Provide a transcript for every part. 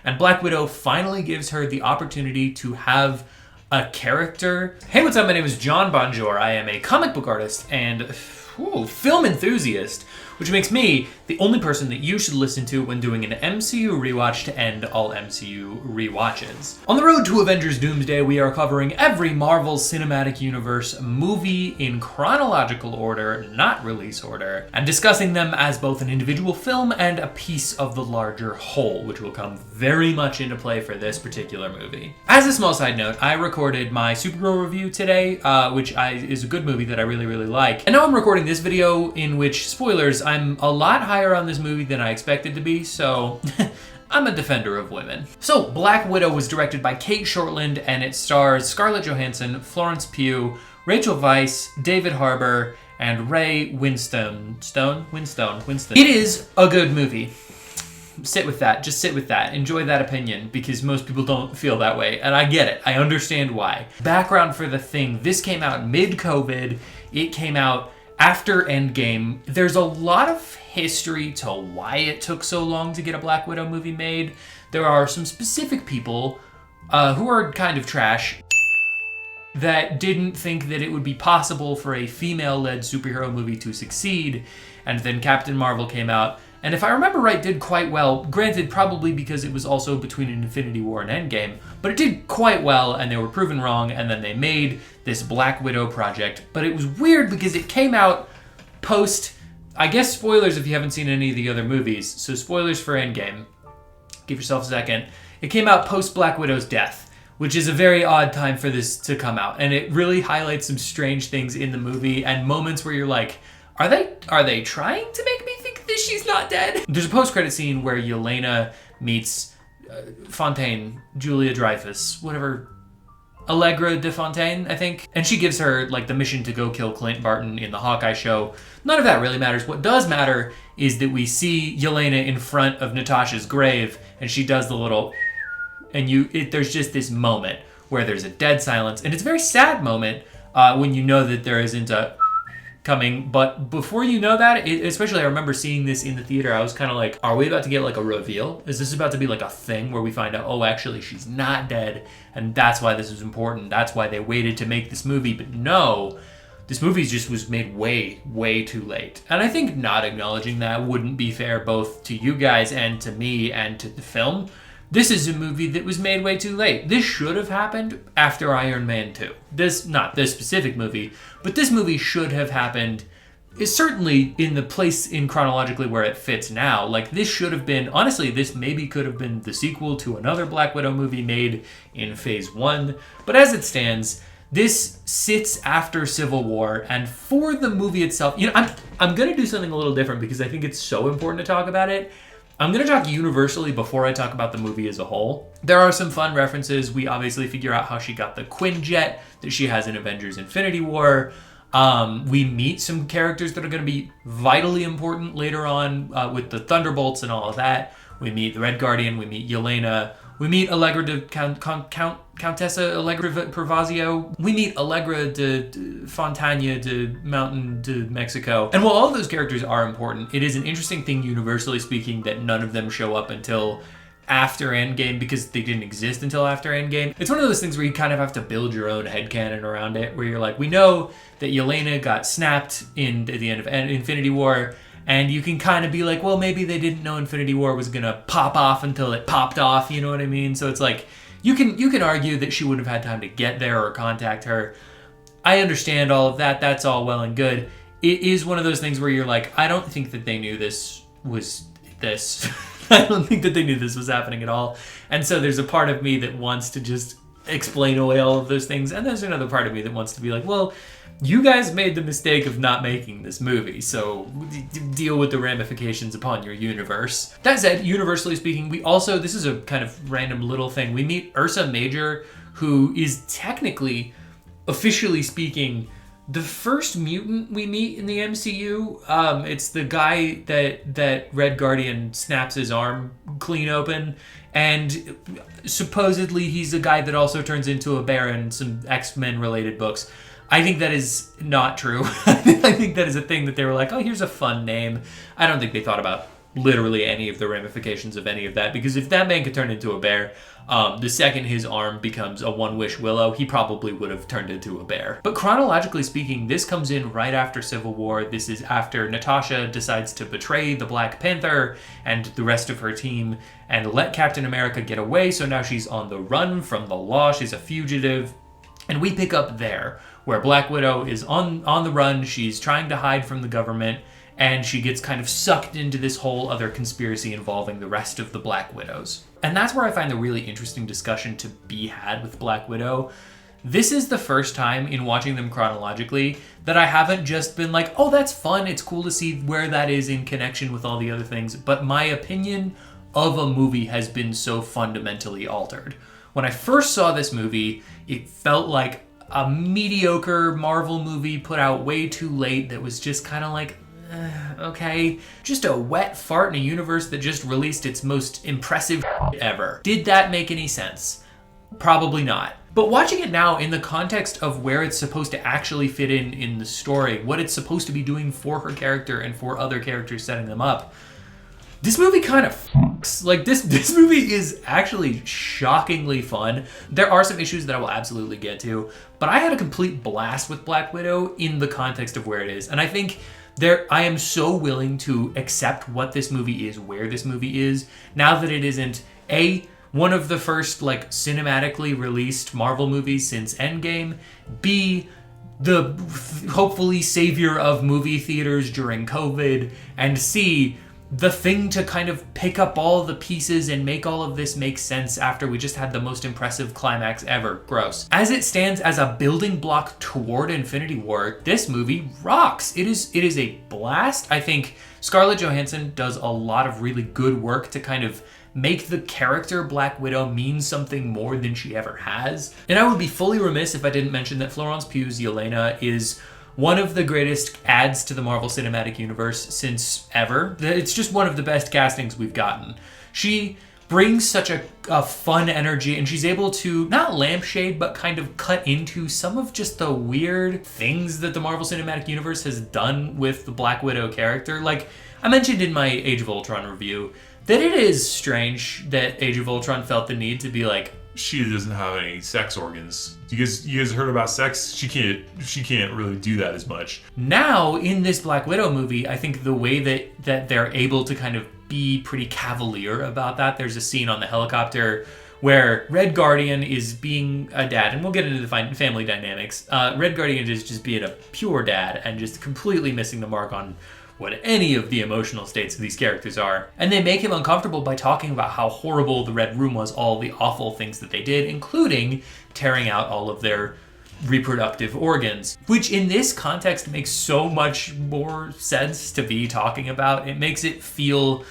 and Black Widow finally gives her the opportunity to have a character. Hey, what's up? My name is John Bonjour. I am a comic book artist and film enthusiast, which makes me the only person that you should listen to when doing an MCU rewatch to end all MCU rewatches. On the road to Avengers Doomsday, we are covering every Marvel Cinematic Universe movie in chronological order, not release order, and discussing them as both an individual film and a piece of the larger whole, which will come very much into play for this particular movie. As a small side note, I recorded my Supergirl review today, which is a good movie that I really, really like. And now I'm recording this video in which, spoilers, I'm a lot higher on this movie than I expected to be, so I'm a defender of women. So, Black Widow was directed by Kate Shortland, and it stars Scarlett Johansson, Florence Pugh, Rachel Weisz, David Harbour, and Ray Winstone. It is a good movie. Sit with that. Just sit with that. Enjoy that opinion, because most people don't feel that way, and I get it. I understand why. Background for The Thing. This came out mid-COVID. It came out after Endgame. There's a lot of history to why it took so long to get a Black Widow movie made. There are some specific people who are kind of trash that didn't think that it would be possible for a female-led superhero movie to succeed, and then Captain Marvel came out, and if I remember right, did quite well. Granted, probably because it was also between Infinity War and Endgame, but it did quite well, and they were proven wrong, and then they made this Black Widow project. But it was weird because it came out post, I guess spoilers if you haven't seen any of the other movies, so spoilers for Endgame. Give yourself a second. It came out post Black Widow's death, which is a very odd time for this to come out, and it really highlights some strange things in the movie and moments where you're like, Are they trying to make me think that she's not dead? There's a post-credit scene where Yelena meets Fontaine, Julia Dreyfus, whatever, Allegra de Fontaine, I think. And she gives her like the mission to go kill Clint Barton in the Hawkeye show. None of that really matters. What does matter is that we see Yelena in front of Natasha's grave, and she does the little, and there's just this moment where there's a dead silence, and it's a very sad moment when you know that there isn't a coming, but before you know that, especially I remember seeing this in the theater, I was kind of like, are we about to get like a reveal? Is this about to be like a thing where we find out, oh, actually she's not dead, and that's why this is important, that's why they waited to make this movie? But no, this movie just was made way, way too late. And I think not acknowledging that wouldn't be fair both to you guys and to me and to the film. This is a movie that was made way too late. This should have happened after Iron Man 2. Not this specific movie, but this movie should have happened, is certainly in the place in chronologically where it fits now. Like, this should have been, honestly, this maybe could have been the sequel to another Black Widow movie made in Phase 1. But as it stands, this sits after Civil War, and for the movie itself, I'm going to do something a little different because I think it's so important to talk about it. I'm going to talk universally before I talk about the movie as a whole. There are some fun references. We obviously figure out how she got the Quinjet that she has in Avengers Infinity War. We meet some characters that are going to be vitally important later on with the Thunderbolts and all of that. We meet the Red Guardian. We meet Yelena. We meet Allegra de Countessa Allegra Pervazio. We meet Allegra de Fontaine de Mountain de Mexico. And while all of those characters are important, it is an interesting thing, universally speaking, that none of them show up until after Endgame because they didn't exist until after Endgame. It's one of those things where you kind of have to build your own headcanon around it, where you're like, we know that Yelena got snapped at the end of Infinity War, and you can kind of be like, well, maybe they didn't know Infinity War was going to pop off until it popped off, you know what I mean? So it's like, you can argue that she wouldn't have had time to get there or contact her. I understand all of that. That's all well and good. It is one of those things where you're like, I don't think that they knew this was this. I don't think that they knew this was happening at all. And so there's a part of me that wants to just explain away all of those things. And there's another part of me that wants to be like, well, you guys made the mistake of not making this movie, so deal with the ramifications upon your universe. That said, universally speaking, we also, this is a kind of random little thing, we meet Ursa Major, who is technically, officially speaking, the first mutant we meet in the MCU. It's the guy that Red Guardian snaps his arm clean open, and supposedly he's a guy that also turns into a bear in some X-Men related books. I think that is not true. I think that is a thing that they were like, oh, here's a fun name. I don't think they thought about literally any of the ramifications of any of that, because if that man could turn into a bear, the second his arm becomes a one-wish willow, he probably would have turned into a bear. But chronologically speaking, this comes in right after Civil War. This is after Natasha decides to betray the Black Panther and the rest of her team and let Captain America get away, so now she's on the run from the law, she's a fugitive. And we pick up there, where Black Widow is on the run, she's trying to hide from the government, and she gets kind of sucked into this whole other conspiracy involving the rest of the Black Widows. And that's where I find the really interesting discussion to be had with Black Widow. This is the first time in watching them chronologically that I haven't just been like, oh, that's fun, it's cool to see where that is in connection with all the other things, but my opinion of a movie has been so fundamentally altered. When I first saw this movie, it felt like a mediocre Marvel movie put out way too late that was just kind of like, okay. Just a wet fart in a universe that just released its most impressive ever. Did that make any sense? Probably not. But watching it now in the context of where it's supposed to actually fit in the story, what it's supposed to be doing for her character and for other characters setting them up, this movie kind of fucks. Like, this movie is actually shockingly fun. There are some issues that I will absolutely get to, but I had a complete blast with Black Widow in the context of where it is. And I think I am so willing to accept what this movie is, where this movie is, now that it isn't one of the first like cinematically released Marvel movies since Endgame, B, the hopefully savior of movie theaters during COVID, and C, the thing to kind of pick up all the pieces and make all of this make sense after we just had the most impressive climax ever. Gross. As it stands as a building block toward Infinity War, this movie rocks. It is a blast. I think Scarlett Johansson does a lot of really good work to kind of make the character Black Widow mean something more than she ever has. And I would be fully remiss if I didn't mention that Florence Pugh's Yelena is one of the greatest adds to the Marvel Cinematic Universe since ever. It's just one of the best castings we've gotten. She brings such a fun energy, and she's able to not lampshade, but kind of cut into some of just the weird things that the Marvel Cinematic Universe has done with the Black Widow character. Like, I mentioned in my Age of Ultron review that it is strange that Age of Ultron felt the need to be like, she doesn't have any sex organs. You guys heard about sex? She can't really do that as much. Now, in this Black Widow movie, I think the way that they're able to kind of be pretty cavalier about that, there's a scene on the helicopter where Red Guardian is being a dad, and we'll get into the family dynamics. Red Guardian is just being a pure dad and just completely missing the mark on what any of the emotional states of these characters are. And they make him uncomfortable by talking about how horrible the Red Room was, all the awful things that they did, including tearing out all of their reproductive organs, which in this context makes so much more sense to be talking about. It makes it feel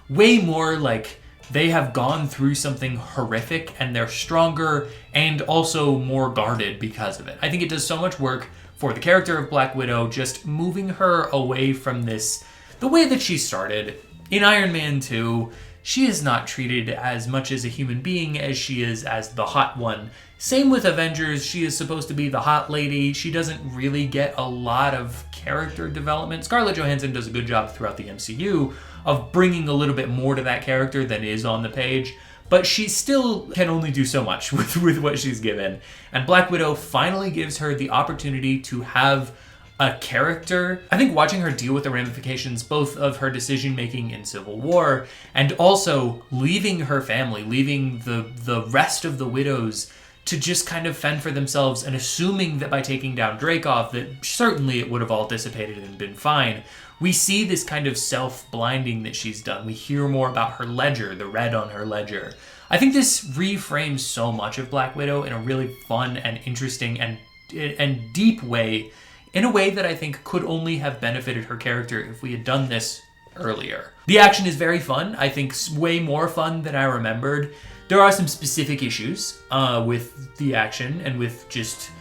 way more like they have gone through something horrific and they're stronger and also more guarded because of it. I think it does so much work for the character of Black Widow, just moving her away from this, the way that she started. In Iron Man 2, she is not treated as much as a human being as she is as the hot one. Same with Avengers, she is supposed to be the hot lady. She doesn't really get a lot of character development. Scarlett Johansson does a good job throughout the MCU of bringing a little bit more to that character than is on the page, but she still can only do so much with what she's given. And Black Widow finally gives her the opportunity to have a character. I think watching her deal with the ramifications both of her decision making in Civil War and also leaving her family, leaving the rest of the widows to just kind of fend for themselves, and assuming that by taking down Dreykov that certainly it would have all dissipated and been fine. We see this kind of self-blinding that she's done. We hear more about her ledger, the red on her ledger. I think this reframes so much of Black Widow in a really fun and interesting and deep way, in a way that I think could only have benefited her character if we had done this earlier. The action is very fun. I think way more fun than I remembered. There are some specific issues with the action and with just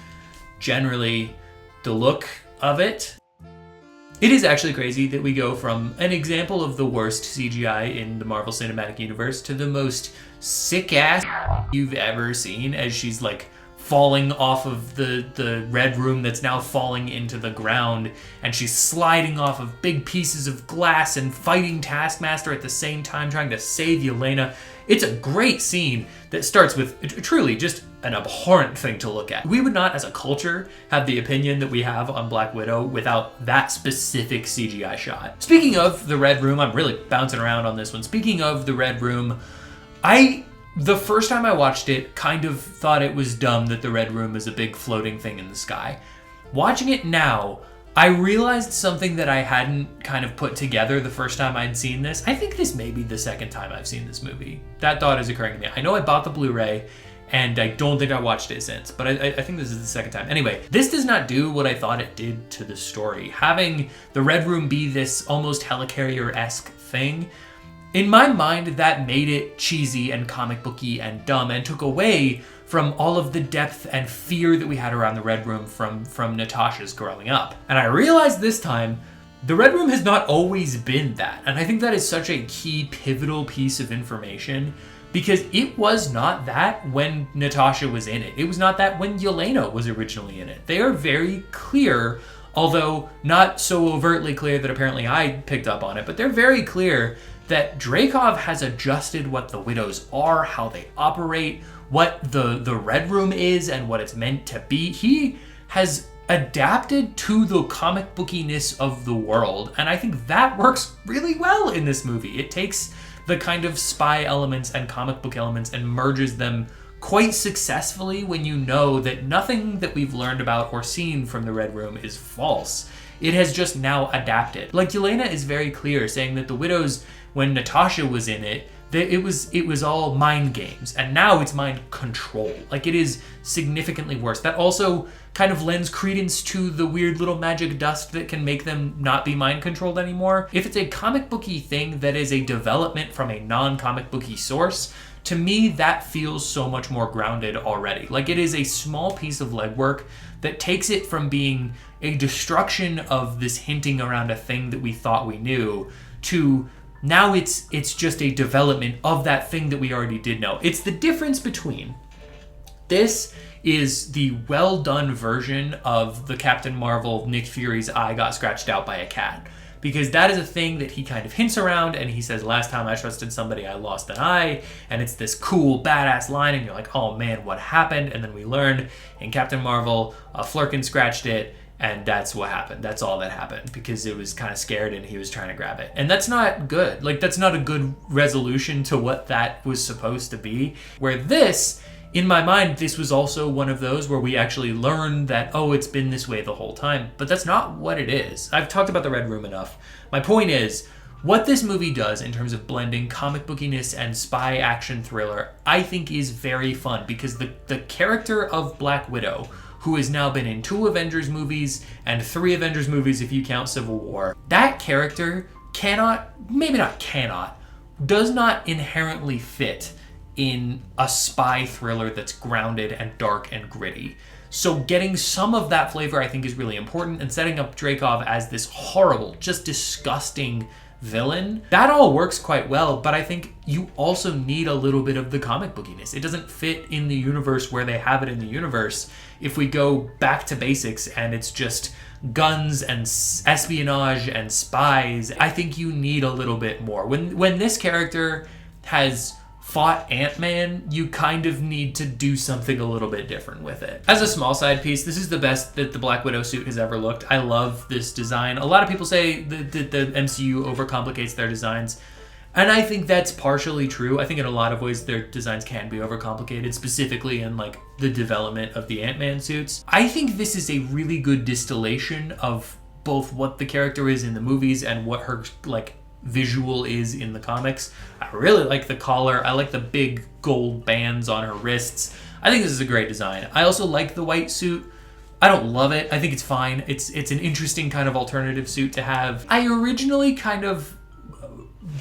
generally the look of it. It is actually crazy that we go from an example of the worst CGI in the Marvel Cinematic Universe to the most sick-ass you've ever seen, as she's like falling off of the red room that's now falling into the ground, and she's sliding off of big pieces of glass and fighting Taskmaster at the same time, trying to save Yelena. It's a great scene that starts with truly just an abhorrent thing to look at. We would not, as a culture, have the opinion that we have on Black Widow without that specific CGI shot. Speaking of the Red Room, I'm really bouncing around on this one. Speaking of the Red Room, the first time I watched it, kind of thought it was dumb that the Red Room is a big floating thing in the sky. Watching it now, I realized something that I hadn't kind of put together the first time I'd seen this. I think this may be the second time I've seen this movie. That thought is occurring to me. I know I bought the Blu-ray, and I don't think I watched it since, but I think this is the second time. Anyway, this does not do what I thought it did to the story. Having the Red Room be this almost helicarrier-esque thing, in my mind, that made it cheesy and comic booky and dumb and took away from all of the depth and fear that we had around the Red Room from Natasha's growing up. And I realized this time, the Red Room has not always been that. And I think that is such a key, pivotal piece of information, because it was not that when Natasha was in it. It was not that when Yelena was originally in it. They are very clear, although not so overtly clear that apparently I picked up on it, but they're very clear that Dreykov has adjusted what the Widows are, how they operate, what the Red Room is, and what it's meant to be. He has adapted to the comic bookiness of the world, and I think that works really well in this movie. It takes the kind of spy elements and comic book elements and merges them quite successfully when you know that nothing that we've learned about or seen from the Red Room is false. It has just now adapted. Like, Yelena is very clear, saying that the Widows, when Natasha was in it, it was all mind games, and now it's mind control. Like, it is significantly worse. That also kind of lends credence to the weird little magic dust that can make them not be mind controlled anymore. If it's a comic booky thing that is a development from a non-comic booky source, to me, that feels so much more grounded already. Like, it is a small piece of legwork that takes it from being a destruction of this hinting around a thing that we thought we knew to now it's just a development of that thing that we already did know. It's the difference between this is the well done version of the Captain Marvel Nick Fury's eye got scratched out by a cat. Because that is a thing that he kind of hints around, and he says, last time I trusted somebody, I lost an eye, and it's this cool, badass line, and you're like, oh man, what happened? And then we learn in Captain Marvel, Flerken scratched it, and that's what happened. That's all that happened, because it was kind of scared and he was trying to grab it. And that's not good. Like, that's not a good resolution to what that was supposed to be. Where this, in my mind, this was also one of those where we actually learned that, oh, it's been this way the whole time. But that's not what it is. I've talked about the Red Room enough. My point is, what this movie does in terms of blending comic bookiness and spy action thriller, I think is very fun, because the character of Black Widow, who has now been in 2 Avengers movies and 3 Avengers movies if you count Civil War, that character does not inherently fit in a spy thriller that's grounded and dark and gritty. So getting some of that flavor I think is really important, and setting up Dreykov as this horrible, just disgusting villain, that all works quite well, but I think you also need a little bit of the comic bookiness. It doesn't fit in the universe where they have it in the universe if we go back to basics and it's just guns and espionage and spies. I think you need a little bit more. When this character has fought Ant-Man, you kind of need to do something a little bit different with it. As a small side piece, this is the best that the Black Widow suit has ever looked. I love this design. A lot of people say that the MCU overcomplicates their designs, and I think that's partially true. I think in a lot of ways their designs can be overcomplicated, specifically in like the development of the Ant-Man suits. I think this is a really good distillation of both what the character is in the movies and what her like visual is in the comics. I really like the collar. I like the big gold bands on her wrists. I think this is a great design. I also like the white suit. I don't love it. I think it's fine. It's an interesting kind of alternative suit to have. I originally kind of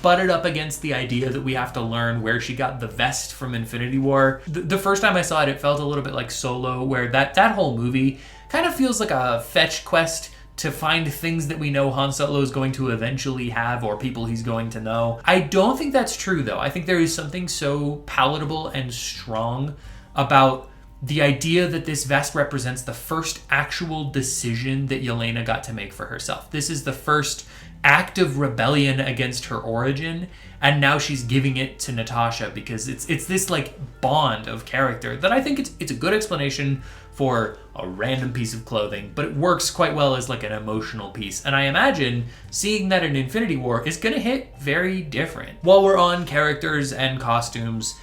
butted up against the idea that we have to learn where she got the vest from Infinity War. The first time I saw it, it felt a little bit like Solo, where that whole movie kind of feels like a fetch quest to find things that we know Han Solo is going to eventually have, or people he's going to know. I don't think that's true, though. I think there is something so palatable and strong about the idea that this vest represents the first actual decision that Yelena got to make for herself. This is the first act of rebellion against her origin, and now she's giving it to Natasha because it's this like bond of character that I think it's a good explanation for a random piece of clothing, but it works quite well as like an emotional piece. And I imagine seeing that in Infinity War is going to hit very different. While we're on characters and costumes,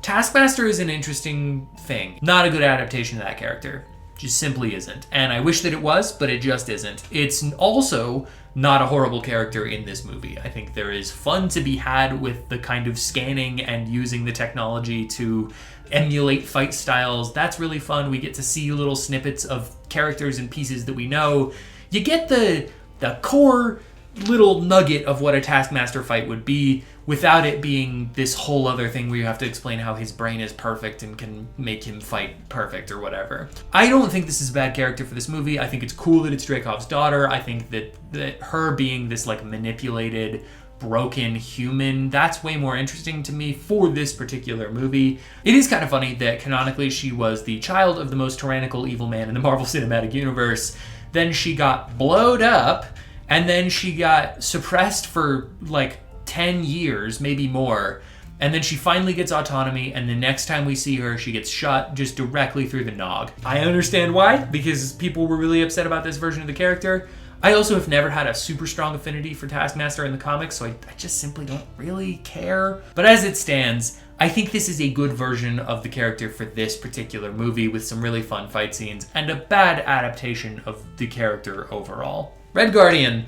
Taskmaster is an interesting thing. Not a good adaptation of that character. Just simply isn't. And I wish that it was, but it just isn't. It's also not a horrible character in this movie. I think there is fun to be had with the kind of scanning and using the technology to emulate fight styles. That's really fun. We get to see little snippets of characters and pieces that we know. You get the core little nugget of what a Taskmaster fight would be without it being this whole other thing where you have to explain how his brain is perfect and can make him fight perfect or whatever. I don't think this is a bad character for this movie. I think it's cool that it's Dreykov's daughter. I think that her being this like manipulated, broken human, that's way more interesting to me for this particular movie. It is kind of funny that canonically she was the child of the most tyrannical evil man in the Marvel Cinematic Universe. Then she got blowed up, and then she got suppressed for like 10 years, maybe more. And then she finally gets autonomy, and the next time we see her, she gets shot just directly through the nog. I understand why, because people were really upset about this version of the character. I also have never had a super strong affinity for Taskmaster in the comics, so I just simply don't really care. But as it stands, I think this is a good version of the character for this particular movie with some really fun fight scenes and a bad adaptation of the character overall. Red Guardian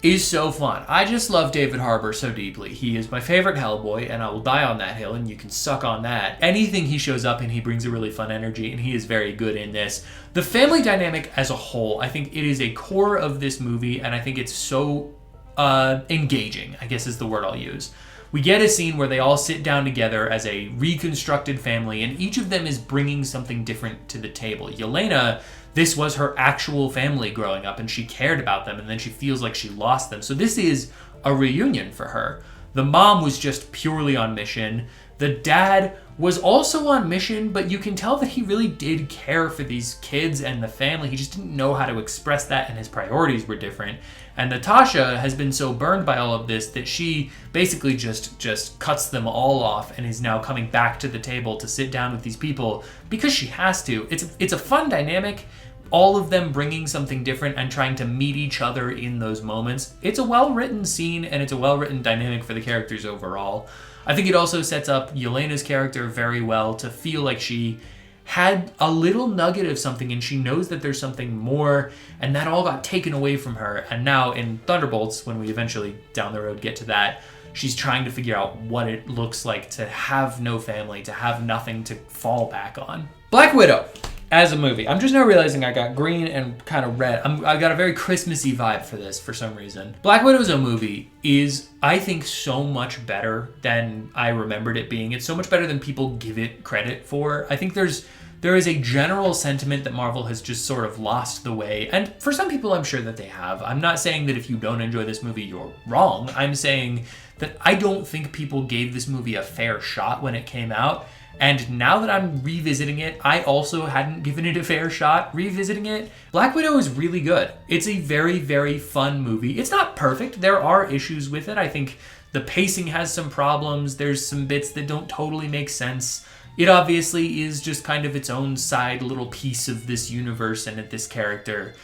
is so fun. I just love David Harbour so deeply. He is my favorite Hellboy, and I will die on that hill, and you can suck on that. Anything he shows up in, he brings a really fun energy, and he is very good in this. The family dynamic as a whole, I think it is a core of this movie, and I think it's so engaging, I guess is the word I'll use. We get a scene where they all sit down together as a reconstructed family, and each of them is bringing something different to the table. Yelena, this was her actual family growing up, and she cared about them, and then she feels like she lost them. So this is a reunion for her. The mom was just purely on mission. The dad was also on mission, but you can tell that he really did care for these kids and the family. He just didn't know how to express that, and his priorities were different. And Natasha has been so burned by all of this that she basically just cuts them all off and is now coming back to the table to sit down with these people because she has to. It's a fun dynamic, all of them bringing something different and trying to meet each other in those moments. It's a well-written scene, and it's a well-written dynamic for the characters overall. I think it also sets up Yelena's character very well to feel like she had a little nugget of something and she knows that there's something more, and that all got taken away from her. And now in Thunderbolts, when we eventually down the road get to that, she's trying to figure out what it looks like to have no family, to have nothing to fall back on. Black Widow as a movie. I'm just now realizing I got green and kind of red. I got a very Christmassy vibe for this for some reason. Black Widow as a movie is, I think, so much better than I remembered it being. It's so much better than people give it credit for. I think there is a general sentiment that Marvel has just sort of lost the way. And for some people, I'm sure that they have. I'm not saying that if you don't enjoy this movie, you're wrong. I'm saying that I don't think people gave this movie a fair shot when it came out. And now that I'm revisiting it, I also hadn't given it a fair shot revisiting it. Black Widow is really good. It's a very, very fun movie. It's not perfect. There are issues with it. I think the pacing has some problems. There's some bits that don't totally make sense. It obviously is just kind of its own side little piece of this universe and this character.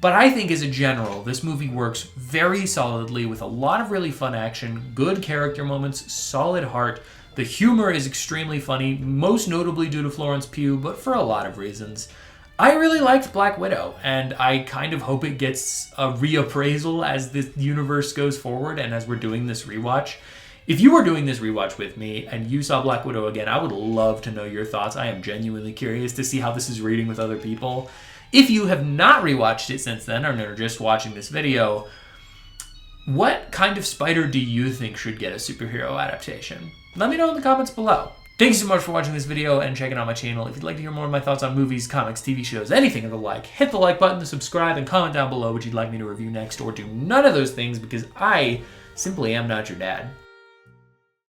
But I think as a general, this movie works very solidly with a lot of really fun action, good character moments, solid heart. The humor is extremely funny, most notably due to Florence Pugh, but for a lot of reasons. I really liked Black Widow, and I kind of hope it gets a reappraisal as this universe goes forward and as we're doing this rewatch. If you were doing this rewatch with me and you saw Black Widow again, I would love to know your thoughts. I am genuinely curious to see how this is reading with other people. If you have not rewatched it since then, or are just watching this video, what kind of spider do you think should get a superhero adaptation? Let me know in the comments below. Thank you so much for watching this video and checking out my channel. If you'd like to hear more of my thoughts on movies, comics, TV shows, anything of the like, hit the like button, subscribe, and comment down below what you'd like me to review next, or do none of those things because I simply am not your dad.